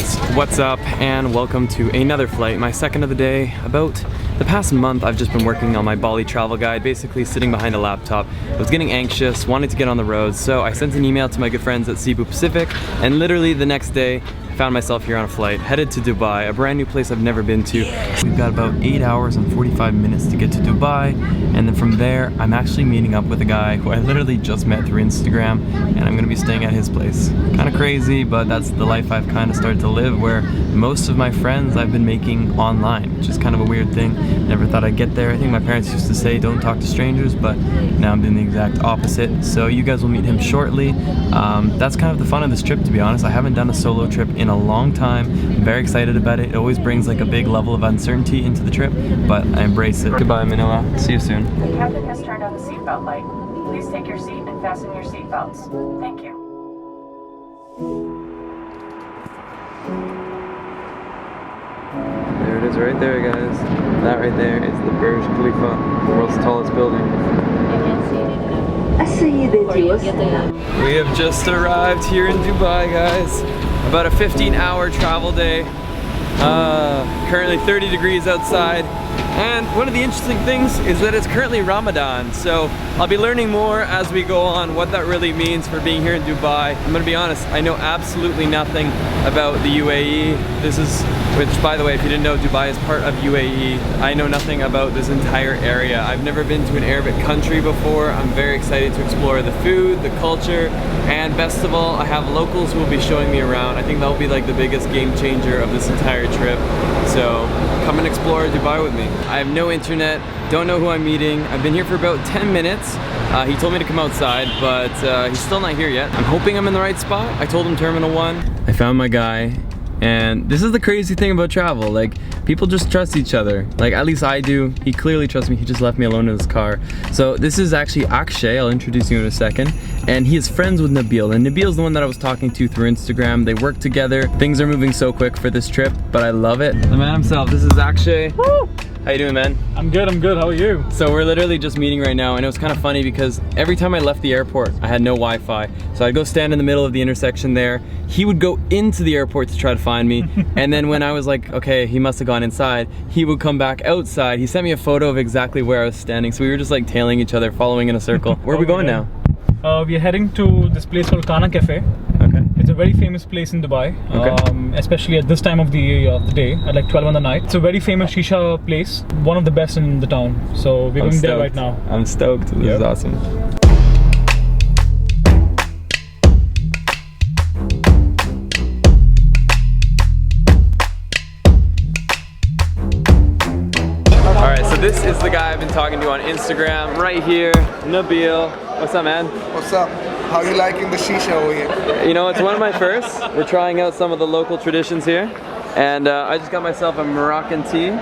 guys, what's up and welcome to another flight, my second of the day. About the past month I've just been working on my Bali travel guide, basically sitting behind a laptop. I was getting anxious, wanted to get on the road, so I sent an email to my good friends at Cebu Pacific, and literally the next day I found myself here on a flight, headed to Dubai, a brand new place I've never been to. We've got about 8 hours and 45 minutes to get to Dubai, and then from there I'm actually meeting up with a guy who I literally just met through Instagram, and I'm gonna be staying at his place. Kind of crazy, but that's the life I've kind of started to live, where most of my friends I've been making online, which is kind of a weird thing. Never thought I'd get there. I think my parents used to say don't talk to strangers, but now I'm doing the exact opposite. So you guys will meet him shortly. That's kind of the fun of this trip, to be honest. I haven't done a solo trip in a long time. I'm very excited about it. It always brings like a big level of uncertainty into the trip, but I embrace it. Goodbye, Manila. See you soon. The captain has turned on the seatbelt light. Please take your seat and fasten your seatbelts. Thank you. There it is right there, guys. That right there is the Burj Khalifa, the world's tallest building. We have just arrived here in Dubai, guys. About a 15-hour travel day. Currently 30 degrees outside. And one of the interesting things is that it's currently Ramadan, so I'll be learning more as we go on what that really means for being here in Dubai. I'm gonna be honest, I know absolutely nothing about the UAE. Which by the way, if you didn't know, Dubai is part of UAE. I know nothing about this entire area. I've never been to an Arabic country before. I'm very excited to explore the food, the culture, and best of all, I have locals who will be showing me around. I think that will be like the biggest game changer of this entire trip. So come and explore Dubai with me. I have no internet, don't know who I'm meeting. I've been here for about 10 minutes. He told me to come outside, but he's still not here yet. I'm hoping I'm in the right spot. I told him Terminal 1. I found my guy, and this is the crazy thing about travel. Like, people just trust each other. Like, at least I do. He clearly trusts me. He just left me alone in his car. So this is actually Akshay. I'll introduce you in a second. And he is friends with Nabil. And Nabil's the one that I was talking to through Instagram. They work together. Things are moving so quick for this trip, but I love it. The man himself, this is Akshay. Woo! How you doing, man? I'm good, how are you? So we're literally just meeting right now, and it was kind of funny because every time I left the airport, I had no Wi-Fi. So I'd go stand in the middle of the intersection there. He would go into the airport to try to find me. And then when I was like, okay, he must have gone inside, he would come back outside. He sent me a photo of exactly where I was standing. So we were just like tailing each other, following in a circle. Where are we going now? We are heading to this place called Kana Cafe. Okay. It's a very famous place in Dubai, okay. Especially at this time of the day, at like 12 in the night. It's a very famous shisha place, one of the best in the town. So we're going there right now. I'm stoked. This is awesome. Alright, so this is the guy I've been talking to on Instagram right here, Nabil. What's up, man? What's up? How are you liking the shisha over here? You know, it's one of my firsts. We're trying out some of the local traditions here. And I just got myself a Moroccan tea.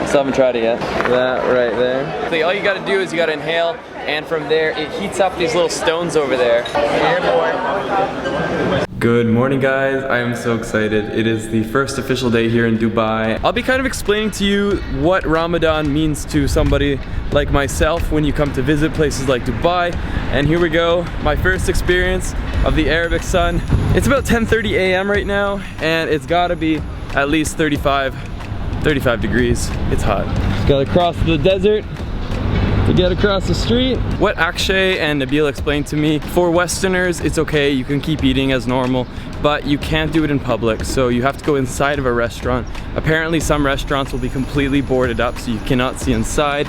Still haven't tried it yet. That right there. So all you gotta do is you gotta inhale, and from there it heats up these little stones over there. Here, boy. Good morning, guys. I am so excited. It is the first official day here in Dubai. I'll be kind of explaining to you what Ramadan means to somebody like myself when you come to visit places like Dubai. And here we go, my first experience of the Arabic sun. It's about 10:30 a.m. right now, and it's gotta be at least 35 degrees. It's hot. Gotta cross the desert to get across the street. What Akshay and Nabil explained to me, for Westerners, it's okay, you can keep eating as normal, but you can't do it in public, so you have to go inside of a restaurant. Apparently some restaurants will be completely boarded up, so you cannot see inside.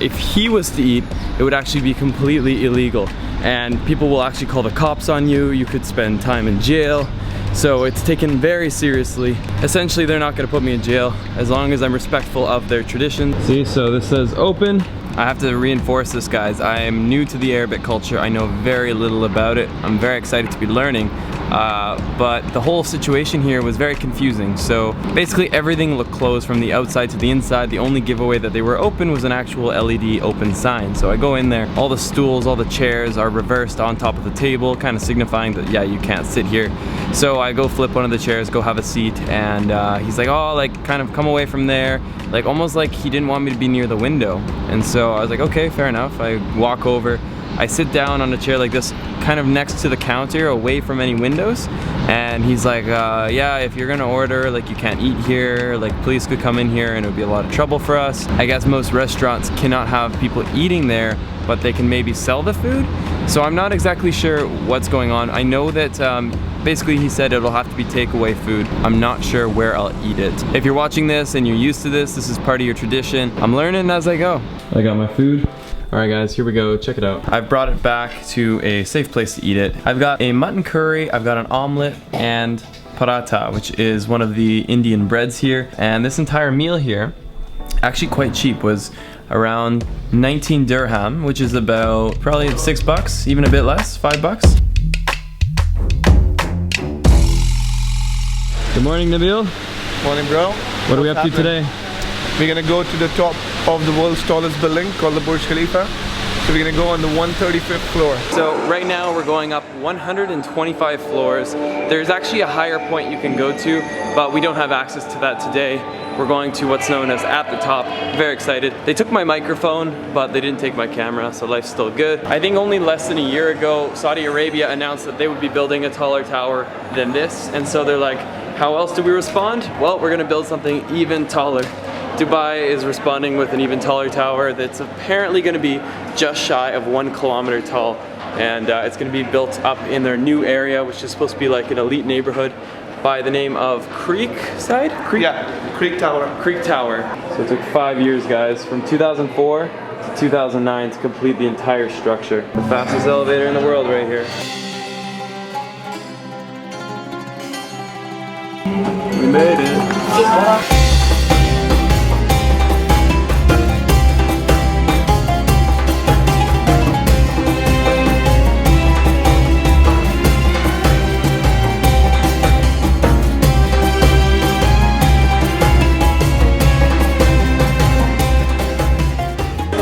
If he was to eat, it would actually be completely illegal, and people will actually call the cops on you. You could spend time in jail. So it's taken very seriously. Essentially, they're not gonna put me in jail as long as I'm respectful of their tradition. See, so this says open. I have to reinforce this, guys. I am new to the Arabic culture. I know very little about it. I'm very excited to be learning. But the whole situation here was very confusing. So basically everything looked closed from the outside to the inside. The only giveaway that they were open was an actual LED open sign. So I go in there, all the stools, all the chairs are reversed on top of the table, kind of signifying that, yeah, you can't sit here. So I go flip one of the chairs, go have a seat, and he's like, oh, like kind of come away from there. Like almost like he didn't want me to be near the window. And so I was like, okay, fair enough. I walk over, I sit down on a chair like this, kind of next to the counter, away from any windows. And he's like, yeah, if you're gonna order, like you can't eat here, like police could come in here and it would be a lot of trouble for us. I guess most restaurants cannot have people eating there, but they can maybe sell the food. So I'm not exactly sure what's going on. I know that basically he said it'll have to be takeaway food. I'm not sure where I'll eat it. If you're watching this and you're used to this is part of your tradition. I'm learning as I go. I got my food. All right guys, here we go, check it out. I've brought it back to a safe place to eat it. I've got a mutton curry, I've got an omelet, and paratha, which is one of the Indian breads here. And this entire meal here, actually quite cheap, was around 19 dirham, which is about probably $6, even a bit less, $5. Good morning, Nabil. Morning, bro. What are we up to today? We're gonna go to the top of the world's tallest building called the Burj Khalifa. So we're gonna go on the 135th floor. So right now we're going up 125 floors. There's actually a higher point you can go to, but we don't have access to that today. We're going to what's known as at the top. Very excited. They took my microphone, but they didn't take my camera, so life's still good. I think only less than a year ago, Saudi Arabia announced that they would be building a taller tower than this, and so they're like, how else do we respond? Well, we're gonna build something even taller. Dubai is responding with an even taller tower that's apparently going to be just shy of 1 kilometer tall, and it's going to be built up in their new area, which is supposed to be like an elite neighborhood by the name of Creek Tower. Creek Tower. So it took 5 years, guys, from 2004 to 2009 to complete the entire structure. The fastest elevator in the world right here. We made it.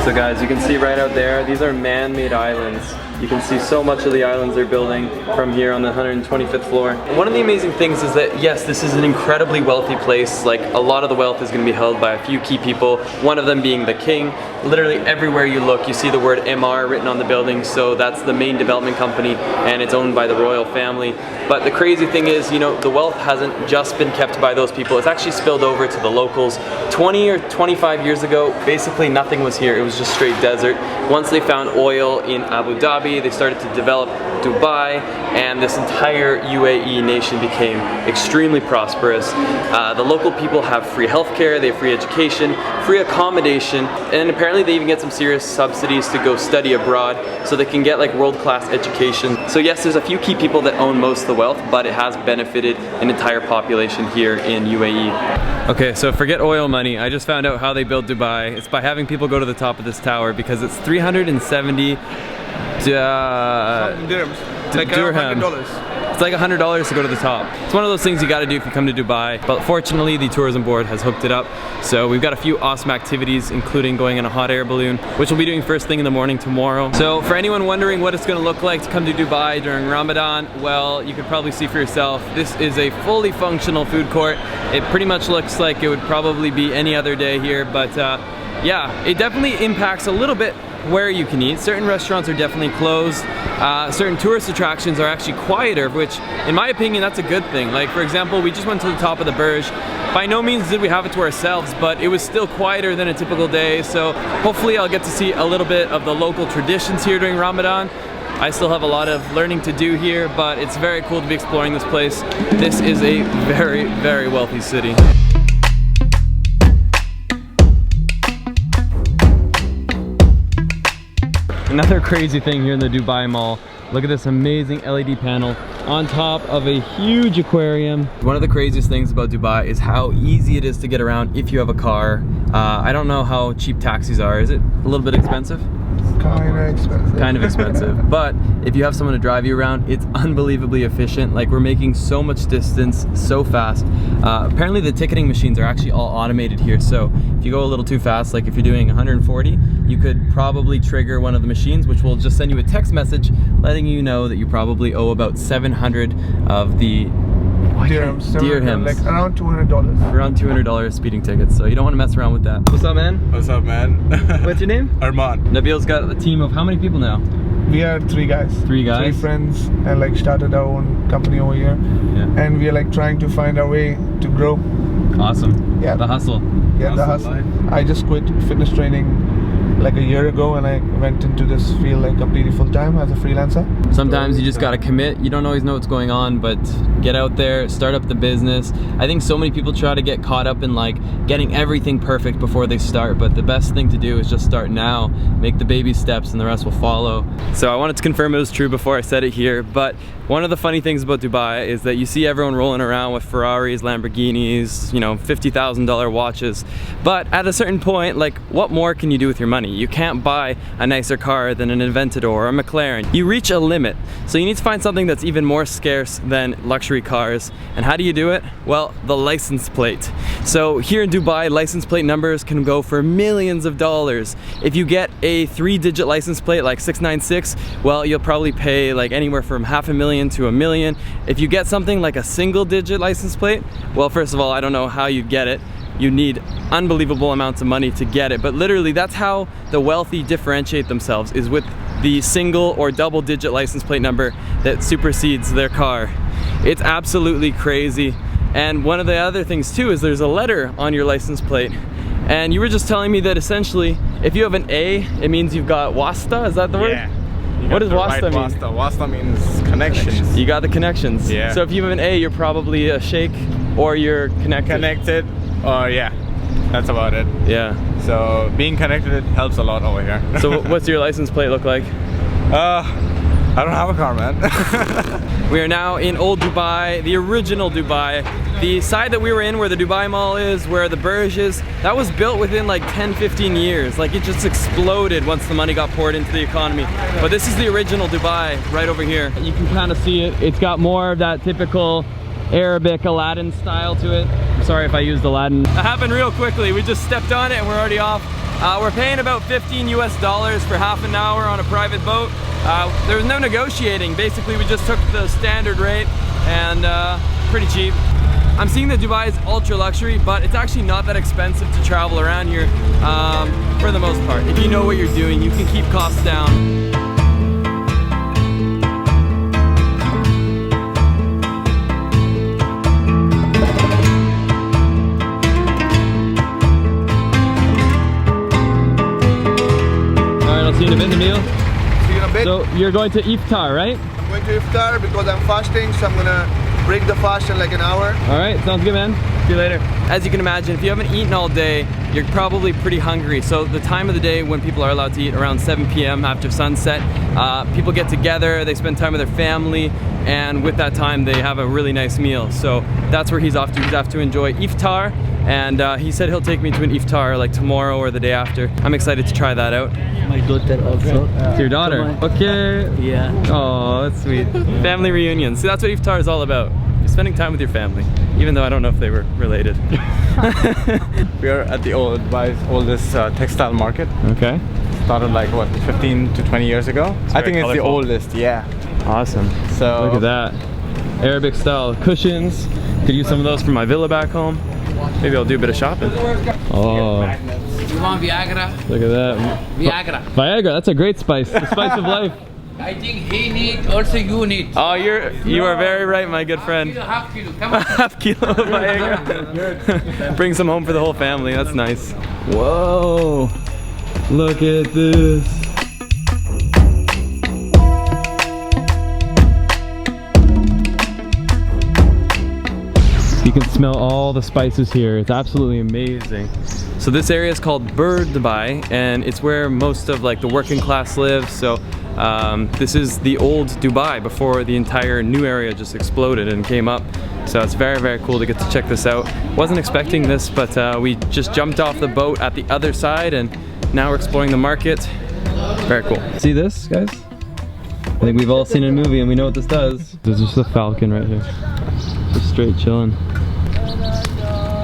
So guys, you can see right out there, these are man-made islands. You can see so much of the islands they're building from here on the 125th floor. One of the amazing things is that, yes, this is an incredibly wealthy place. Like, a lot of the wealth is going to be held by a few key people, one of them being the king. Literally everywhere you look, you see the word MR written on the building, so that's the main development company, and it's owned by the royal family. But the crazy thing is, you know, the wealth hasn't just been kept by those people, it's actually spilled over to the locals. 20 or 25 years ago, basically nothing was here, it was just straight desert. Once they found oil in Abu Dhabi, they started to develop Dubai, and this entire UAE nation became extremely prosperous. The local people have free healthcare, they have free education, free accommodation, and apparently they even get some serious subsidies to go study abroad so they can get like world-class education. So yes, there's a few key people that own most of the wealth, but it has benefited an entire population here in UAE. Okay, so forget oil money. I just found out how they build Dubai. It's by having people go to the top of this tower because it's 370 dirhams. Like $100. It's like $100 to go to the top. It's one of those things you gotta do if you come to Dubai, but fortunately the tourism board has hooked it up. So we've got a few awesome activities, including going in a hot air balloon, which we'll be doing first thing in the morning tomorrow. So for anyone wondering what it's gonna look like to come to Dubai during Ramadan, well, you could probably see for yourself. This is a fully functional food court. It pretty much looks like it would probably be any other day here, but yeah, it definitely impacts a little bit where you can eat. Certain restaurants are definitely closed. Certain tourist attractions are actually quieter, which in my opinion, that's a good thing. Like for example, we just went to the top of the Burj. By no means did we have it to ourselves, but it was still quieter than a typical day. So hopefully I'll get to see a little bit of the local traditions here during Ramadan. I still have a lot of learning to do here, but it's very cool to be exploring this place. This is a very, very wealthy city. Another crazy thing here in the Dubai Mall. Look at this amazing LED panel on top of a huge aquarium. One of the craziest things about Dubai is how easy it is to get around if you have a car. I don't know how cheap taxis are. Is it a little bit expensive? Kind of expensive. But if you have someone to drive you around, it's unbelievably efficient. Like, we're making so much distance so fast. Apparently the ticketing machines are actually all automated here, so if you go a little too fast, like if you're doing 140, you could probably trigger one of the machines, which will just send you a text message letting you know that you probably owe about 700 of the dirhams. Like around $200. Around $200 speeding tickets, so you don't want to mess around with that. What's up, man? What's up, man? What's your name? Arman. Nabil's got a team of how many people now? We are three guys. Three guys? 3 friends, and like started our own company over here. Yeah. And we are like trying to find our way to grow. Awesome. Yeah. The hustle. Yeah, the hustle. I just quit fitness training like a year ago, and I went into this field like completely full time as a freelancer. Sometimes you just gotta commit. You don't always know what's going on, but get out there, start up the business. I think so many people try to get caught up in like getting everything perfect before they start, but the best thing to do is just start now, make the baby steps, and the rest will follow. So I wanted to confirm it was true before I said it here, but one of the funny things about Dubai is that you see everyone rolling around with Ferraris, Lamborghinis, you know, $50,000 watches. But at a certain point, like, what more can you do with your money? You can't buy a nicer car than an Aventador or a McLaren. You reach a limit. So you need to find something that's even more scarce than luxury cars. And how do you do it? Well, the license plate. So here in Dubai, license plate numbers can go for millions of dollars. If you get a 3-digit license plate like 696, well, you'll probably pay like anywhere from $500,000 to $1 million. If you get something like a single-digit license plate, well, first of all, I don't know how you'd get it. You need unbelievable amounts of money to get it, but literally that's how the wealthy differentiate themselves, is with the single or double-digit license plate number that supersedes their car. It's absolutely crazy. And one of the other things too is there's a letter on your license plate. And you were just telling me that essentially, if you have an A, it means you've got wasta, is that the word? Yeah. What does wasta mean? Wasta. Wasta means connections. You got the connections. Yeah. So if you have an A, you're probably a sheikh or you're connected. Connected. Yeah. That's about it. Yeah. So being connected helps a lot over here. So what's your license plate look like? I don't have a car, man. We are now in Old Dubai, the original Dubai. The side that we were in, where the Dubai Mall is, where the Burj is, that was built within like 10-15 years. Like, it just exploded once the money got poured into the economy. But this is the original Dubai right over here. You can kind of see it. It's got more of that typical Arabic Aladdin style to it. I'm sorry if I used Aladdin. That happened real quickly. We just stepped on it and we're already off. We're paying about $15 US for half an hour on a private boat. There was no negotiating. Basically, we just took the standard rate, and pretty cheap. I'm seeing that Dubai is ultra luxury, but it's actually not that expensive to travel around here for the most part. If you know what you're doing, you can keep costs down. See you in a bit, Emil. See you in a bit. So you're going to Iftar, right? I'm going to Iftar because I'm fasting, so I'm gonna break the fast in like an hour. All right, sounds good, man. See you later. As you can imagine, if you haven't eaten all day, you're probably pretty hungry. So the time of the day when people are allowed to eat, around 7 p.m. after sunset, people get together, they spend time with their family, and with that time they have a really nice meal. So that's where he's off to. He's off to enjoy Iftar, and he said he'll take me to an Iftar like tomorrow or the day after. I'm excited to try that out. My daughter also. It's your daughter? Okay. Yeah. Oh, that's sweet. Family reunion. See, that's what Iftar is all about. You're spending time with your family, even though I don't know if they were related. We are at the Dubai's oldest textile market. Okay. Started like what, 15 to 20 years ago. I think it's the oldest. Yeah. Awesome. So look at that. Arabic style cushions. Could use some of those for my villa back home. Maybe I'll do a bit of shopping. Oh. You want Viagra? Look at that. Viagra. Viagra, that's a great spice. The spice of life. I think he need, also you need. Oh, you are very right, my good friend. Half kilo, come on. Half kilo of Viagra. Bring some home for the whole family. That's nice. Whoa. Look at this. You can smell all the spices here. It's absolutely amazing. So this area is called Burj Dubai, and it's where most of like the working class lives. So this is the old Dubai before the entire new area just exploded and came up. So it's very, very cool to get to check this out. Wasn't expecting this, but we just jumped off the boat at the other side, and now we're exploring the market. Very cool. See this, guys? I think we've all seen a movie and we know what this does. There's just a falcon right here. Just straight chilling.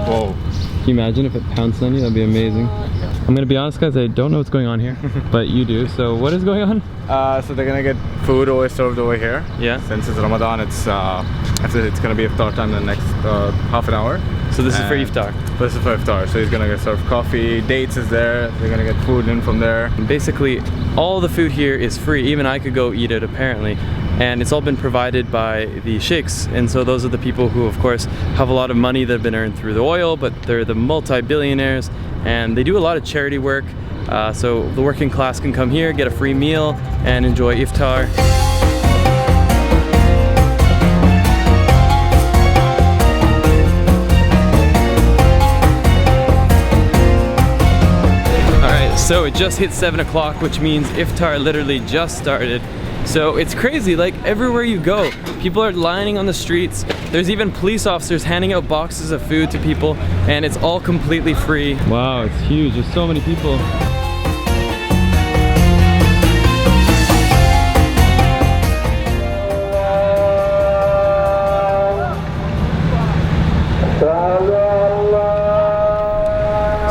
whoa. Can you imagine if it pounced on you? That'd be amazing. I'm gonna be honest, guys, I don't know what's going on here, but you do. So what is going on? So they're gonna get food always served over here. Yeah. Since it's Ramadan, it's gonna be Iftar time in the next half an hour. So this is for Iftar. This is for Iftar. So he's gonna get served coffee, dates is there, they're gonna get food in from there. Basically, all the food here is free. Even I could go eat it apparently. And it's all been provided by the sheikhs. And so those are the people who, of course, have a lot of money that have been earned through the oil, but they're the multi-billionaires, and they do a lot of charity work. So the working class can come here, get a free meal, and enjoy Iftar. Alright, so it just hit 7 o'clock, which means Iftar literally just started. So it's crazy, like everywhere you go, people are lining on the streets. There's even police officers handing out boxes of food to people, and it's all completely free. Wow, it's huge. There's so many people.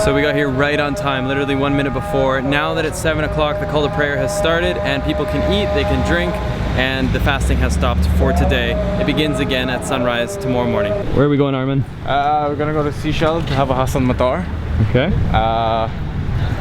So we got here right on time, literally 1 minute before. Now that it's 7 o'clock, the call to prayer has started and people can eat, they can drink, and the fasting has stopped for today. It begins again at sunrise tomorrow morning. Where are we going, Armin? We're gonna go to Seychelles to have a Hassan Matar. Okay.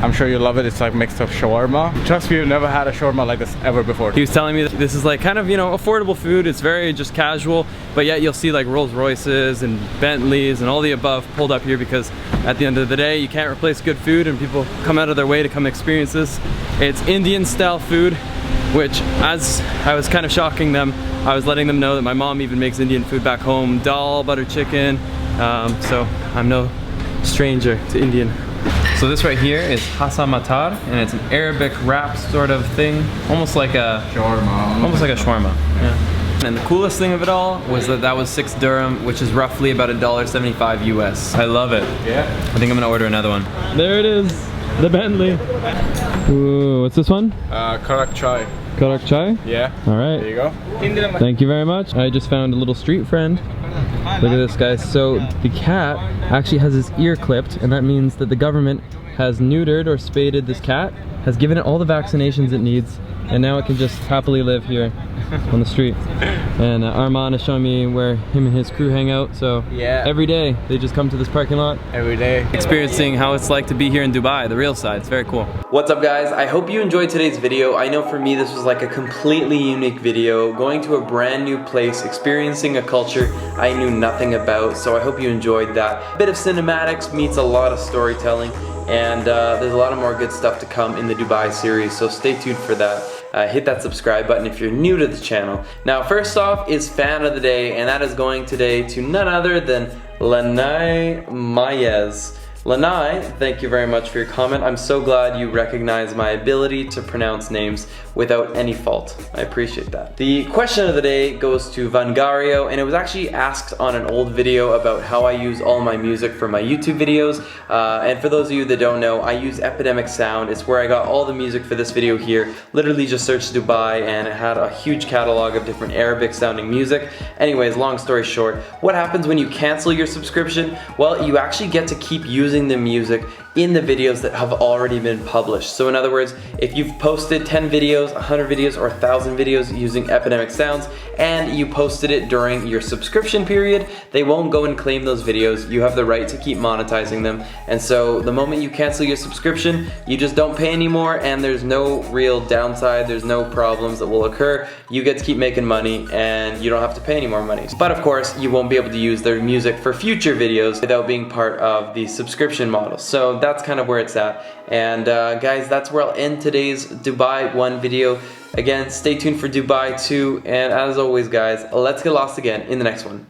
I'm sure you love it. It's like mixed of shawarma. Trust me, you've never had a shawarma like this ever before. He was telling me that this is like kind of, you know, affordable food. It's very just casual, but yet you'll see like Rolls Royces and Bentleys and all the above pulled up here because at the end of the day, you can't replace good food and people come out of their way to come experience this. It's Indian style food, which as I was kind of shocking them, I was letting them know that my mom even makes Indian food back home, dal, butter chicken. So I'm no stranger to Indian. So this right here is Hassan Matar, and it's an Arabic wrap sort of thing, almost like a shawarma. Almost like a shawarma. Yeah. And the coolest thing of it all was that that was 6 dirham, which is roughly about $1.75 US. I love it. Yeah. I think I'm gonna order another one. There it is, the Bentley. Ooh, what's this one? Karak chai. Karak chai? Yeah. All right. There you go. Thank you very much. I just found a little street friend. Look at this, guys. So the cat actually has his ear clipped, and that means that the government has neutered or spaded this cat, has given it all the vaccinations it needs, and now it can just happily live here on the street. And Arman is showing me where him and his crew hang out, so yeah, every day they just come to this parking lot. Every day. Experiencing how it's like to be here in Dubai, the real side. It's very cool. What's up, guys? I hope you enjoyed today's video. I know for me this was like a completely unique video, going to a brand new place, experiencing a culture I knew nothing about, so I hope you enjoyed that. A bit of cinematics meets a lot of storytelling, and there's a lot of more good stuff to come in the Dubai series, so stay tuned for that. Hit that subscribe button if you're new to the channel. Now, first off is fan of the day, and that is going today to none other than Lanai Mayez. Lanai, thank you very much for your comment. I'm so glad you recognize my ability to pronounce names without any fault. I appreciate that. The question of the day goes to Vangario, and it was actually asked on an old video about how I use all my music for my YouTube videos. And for those of you that don't know, I use Epidemic Sound. It's where I got all the music for this video here. Literally just searched Dubai and it had a huge catalog of different Arabic sounding music. Anyways, long story short, what happens when you cancel your subscription? Well, you actually get to keep using the music in the videos that have already been published. So in other words, if you've posted 10 videos, 100 videos, or 1,000 videos using Epidemic Sounds, and you posted it during your subscription period, they won't go and claim those videos. You have the right to keep monetizing them. And so the moment you cancel your subscription, you just don't pay anymore, and there's no real downside, there's no problems that will occur. You get to keep making money, and you don't have to pay any more money. But of course, you won't be able to use their music for future videos without being part of the subscription model. So that's kind of where it's at. And guys, that's where I'll end today's Dubai 1 video. Again, stay tuned for Dubai 2, and as always guys, let's get lost again in the next one.